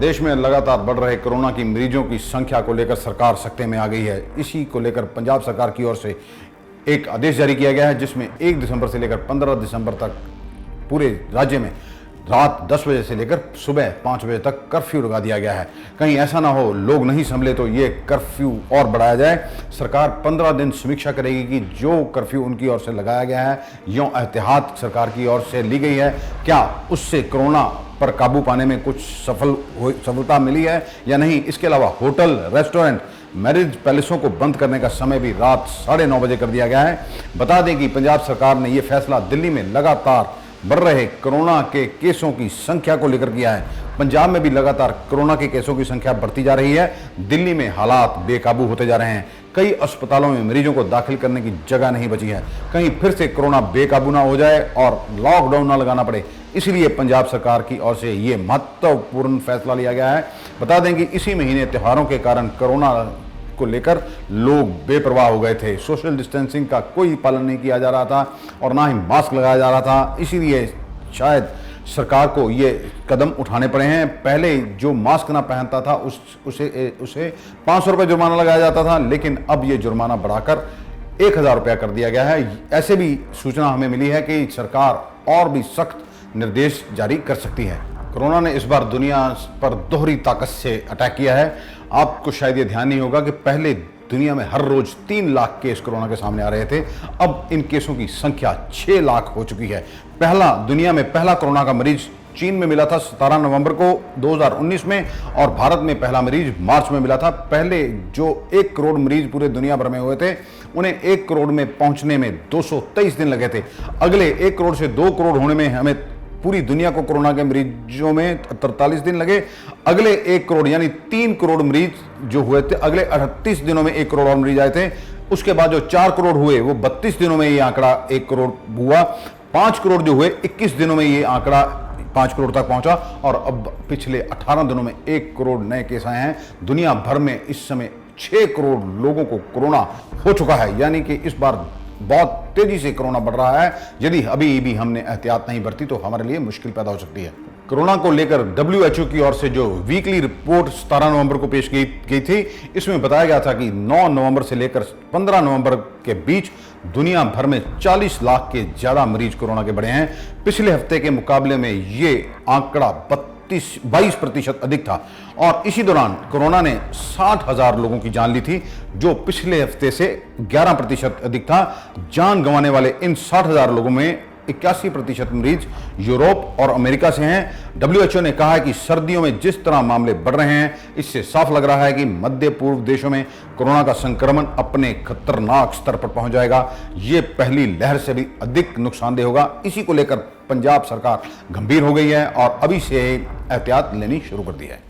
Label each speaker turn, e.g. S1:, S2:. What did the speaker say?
S1: देश में लगातार बढ़ रहे कोरोना की मरीजों की संख्या को लेकर सरकार सख्ते में आ गई है। इसी को लेकर पंजाब सरकार की ओर से एक आदेश जारी किया गया है, जिसमें 1 दिसंबर से लेकर 15 दिसंबर तक पूरे राज्य में रात 10 बजे से लेकर सुबह 5 बजे तक कर्फ्यू लगा दिया गया है। कहीं ऐसा ना हो लोग नहीं संभले तो ये कर्फ्यू और बढ़ाया जाए। सरकार 15 दिन समीक्षा करेगी कि जो कर्फ्यू उनकी ओर से लगाया गया है, यों एहतियात सरकार की ओर से ली गई है, क्या उससे कोरोना पर काबू पाने में कुछ सफलता मिली है या नहीं। इसके अलावा होटल, रेस्टोरेंट, मैरिज पैलेसों को बंद करने का समय भी रात 9:30 बजे कर दिया गया है। बता दें कि पंजाब सरकार ने यह फैसला दिल्ली में लगातार बढ़ रहे कोरोना के केसों की संख्या को लेकर किया है। पंजाब में भी लगातार कोरोना के केसों की संख्या बढ़ती जा रही है। दिल्ली में हालात बेकाबू होते जा रहे हैं। कई अस्पतालों में मरीजों को दाखिल करने की जगह नहीं बची है। कहीं फिर से कोरोना बेकाबू ना हो जाए और लॉकडाउन ना लगाना पड़े, इसलिए पंजाब सरकार की ओर से ये महत्वपूर्ण फैसला लिया गया है। बता दें कि इसी महीने त्योहारों के कारण कोरोना को लेकर लोग बेपरवाह हो गए थे। सोशल डिस्टेंसिंग का कोई पालन नहीं किया जा रहा था और ना ही मास्क लगाया जा रहा था। इसीलिए शायद सरकार को ये कदम उठाने पड़े हैं। पहले जो मास्क ना पहनता था उसे 500 रुपये जुर्माना लगाया जाता था, लेकिन अब ये जुर्माना बढ़ाकर 1000 रुपया कर दिया गया है। ऐसे भी सूचना हमें मिली है कि सरकार और भी सख्त निर्देश जारी कर सकती है। कोरोना ने इस बार दुनिया पर दोहरी ताकत से अटैक किया है। आपको शायद ये ध्यान नहीं होगा कि पहले दुनिया में हर रोज 3 लाख केस कोरोना के सामने आ रहे थे। अब इन केसों की संख्या 6 लाख हो चुकी है। दुनिया में पहला कोरोना का मरीज चीन में मिला था 17 नवंबर को 2019 में, और भारत में पहला मरीज मार्च में मिला था। पहले जो 1 करोड़ मरीज पूरे दुनिया भर में हुए थे, उन्हें 1 करोड़ में पहुंचने में 223 दिन लगे थे। अगले 1 करोड़ से 2 करोड़ होने में हमें पूरी दुनिया को कोरोना के मरीजों में 43 दिन लगे। अगले 1 करोड़ यानी 3 करोड़ मरीज जो हुए थे, अगले 38 दिनों में 1 करोड़ और मरीज आए थे। उसके बाद जो 4 करोड़ हुए वो 32 दिनों में ये आंकड़ा 1 करोड़ हुआ। 5 करोड़ जो हुए 21 दिनों में ये आंकड़ा 5 करोड़ तक पहुंचा, और अब पिछले 18 दिनों में 1 करोड़ नए केस आए हैं। दुनिया भर में इस समय 6 करोड़ लोगों को कोरोना हो चुका है, यानी कि इस बार बहुत तेजी से कोरोना बढ़ रहा है। यदि अभी भी हमने एहतियात नहीं बरती तो हमारे लिए मुश्किल पैदा हो सकती है। कोरोना को लेकर WHO की ओर से जो वीकली रिपोर्ट 17 नवंबर को पेश की गई थी, इसमें बताया गया था कि 9 नवंबर से लेकर 15 नवंबर के बीच दुनिया भर में 40 लाख के ज्यादा मरीज कोरोना के बढ़े हैं। पिछले हफ्ते के मुकाबले में ये आंकड़ा 22% अधिक था, और इसी दौरान कोरोना ने 60,000 लोगों की जान ली थी, जो पिछले हफ्ते से 11% अधिक था। जान गंवाने वाले इन 60,000 लोगों में 81% मरीज यूरोप और अमेरिका से हैं। WHO ने कहा है कि सर्दियों में जिस तरह मामले बढ़ रहे हैं, इससे साफ लग रहा है कि मध्य पूर्व देशों में कोरोना का संक्रमण अपने खतरनाक स्तर पर पहुंच जाएगा। ये पहली लहर से भी अधिक नुकसानदेह होगा। इसी को लेकर पंजाब सरकार गंभीर हो गई है और अभी से एहतियात लेनी शुरू कर दी है।